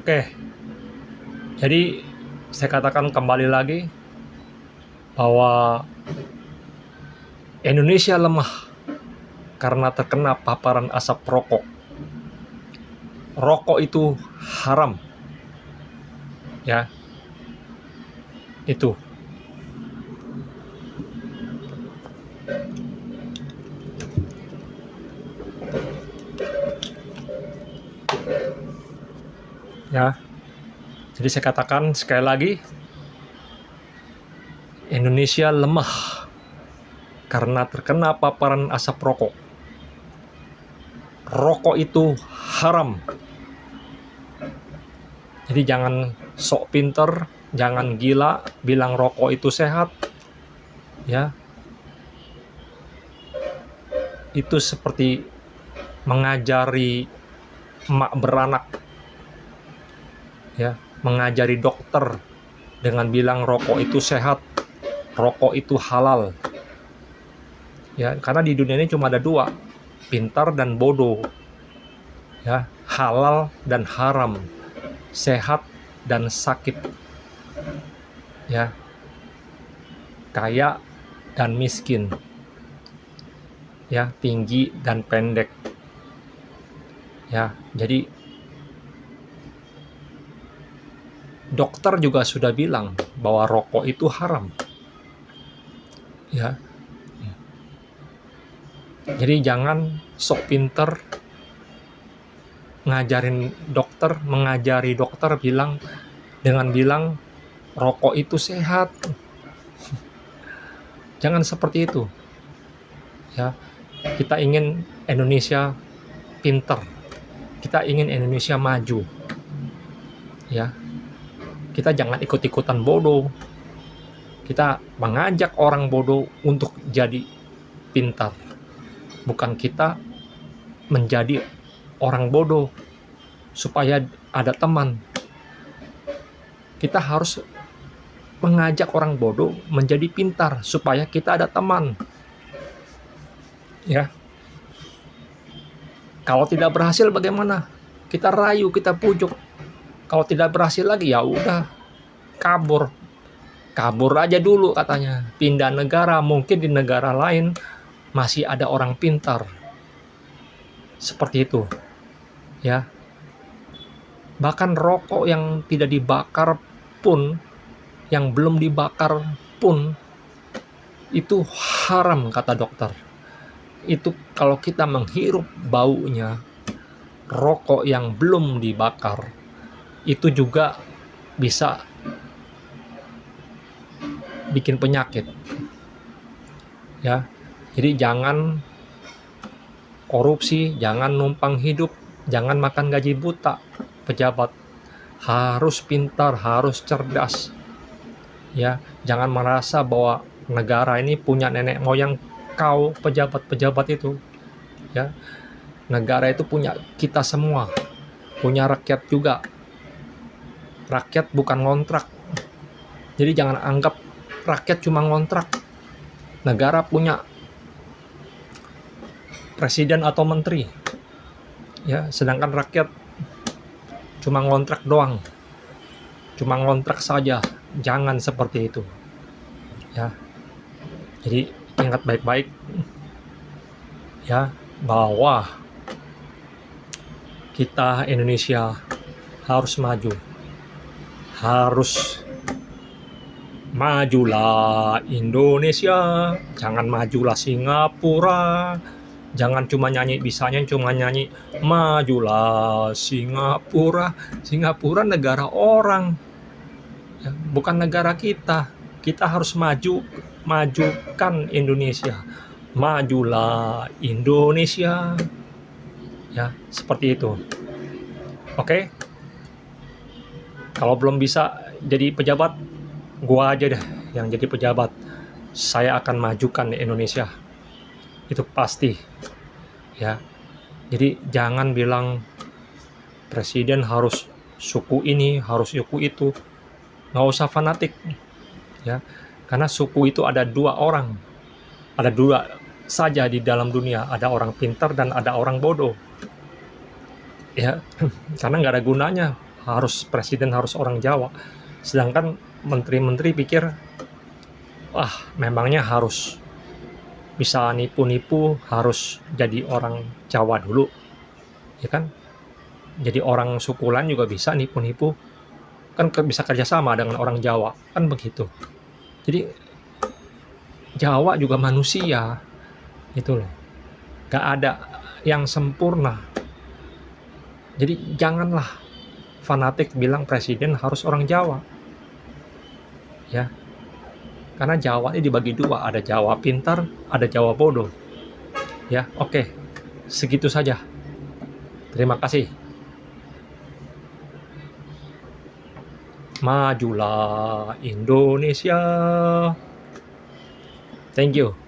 Oke, jadi saya katakan kembali lagi bahwa Indonesia lemah karena terkena paparan asap rokok. Rokok itu haram. Ya. Itu. Ya. Jadi saya katakan sekali lagi, Indonesia lemah karena terkena paparan asap rokok. Rokok itu haram. Jadi jangan sok pinter, jangan gila bilang rokok itu sehat. Ya. Itu seperti mengajari emak beranak. Ya, mengajari dokter dengan bilang rokok itu sehat, rokok itu halal. Ya, karena di dunia ini cuma ada dua, pintar dan bodoh. Ya, halal dan haram, sehat dan sakit. Ya, kaya dan miskin. Ya, tinggi dan pendek. Ya, jadi dokter juga sudah bilang bahwa rokok itu haram. Ya. Jadi jangan sok pinter mengajari dokter dengan bilang rokok itu sehat. Jangan seperti itu. Ya. Kita ingin Indonesia pinter. Kita ingin Indonesia maju. Ya. Kita jangan ikut-ikutan bodoh. Kita mengajak orang bodoh untuk jadi pintar. Bukan kita menjadi orang bodoh supaya ada teman. Kita harus mengajak orang bodoh menjadi pintar supaya kita ada teman. Ya. Kalau tidak berhasil bagaimana? Kita rayu, kita pujuk. Kalau tidak berhasil lagi ya udah kabur aja dulu katanya, pindah negara, mungkin di negara lain masih ada orang pintar seperti itu. Ya, bahkan rokok yang tidak dibakar pun, yang belum dibakar pun itu haram kata dokter. Itu kalau kita menghirup baunya rokok yang belum dibakar, itu juga bisa bikin penyakit. Ya. Jadi jangan korupsi, jangan numpang hidup, jangan makan gaji buta. Pejabat harus pintar, harus cerdas. Ya, jangan merasa bahwa negara ini punya nenek moyang kau pejabat-pejabat itu. Ya. Negara itu punya kita semua. Punya rakyat juga. Rakyat bukan ngontrak. Jadi jangan anggap rakyat cuma ngontrak. Negara punya presiden atau menteri. Ya, sedangkan rakyat cuma ngontrak doang. Cuma ngontrak saja. Jangan seperti itu. Ya. Jadi ingat baik-baik ya bahwa kita Indonesia harus maju. Harus majulah Indonesia, jangan majulah Singapura, jangan cuma nyanyi, bisanya cuma nyanyi majulah Singapura. Singapura negara orang, ya, bukan negara kita. Kita harus majukan Indonesia, majulah Indonesia, ya seperti itu. Oke, kalau belum bisa jadi pejabat, gua aja deh yang jadi pejabat. Saya akan majukan Indonesia. Itu pasti. Ya. Jadi jangan bilang presiden harus suku ini, harus suku itu. Nggak usah fanatik. Ya. Karena suku itu ada dua orang. Ada dua saja di dalam dunia. Ada orang pintar dan ada orang bodoh. Ya. Karena nggak ada gunanya harus presiden harus orang Jawa. Sedangkan menteri-menteri pikir, wah memangnya harus bisa nipu-nipu harus jadi orang Jawa dulu, ya kan? Jadi orang sukulan juga bisa nipu-nipu, kan bisa kerjasama dengan orang Jawa, kan begitu. Jadi Jawa juga manusia, gitu loh. Gak ada yang sempurna. Jadi janganlah fanatik bilang presiden harus orang Jawa, ya. Karena Jawa ini dibagi dua, ada Jawa pintar, ada Jawa bodoh. Ya, oke. Segitu saja. Terima kasih. Majulah Indonesia. Thank you.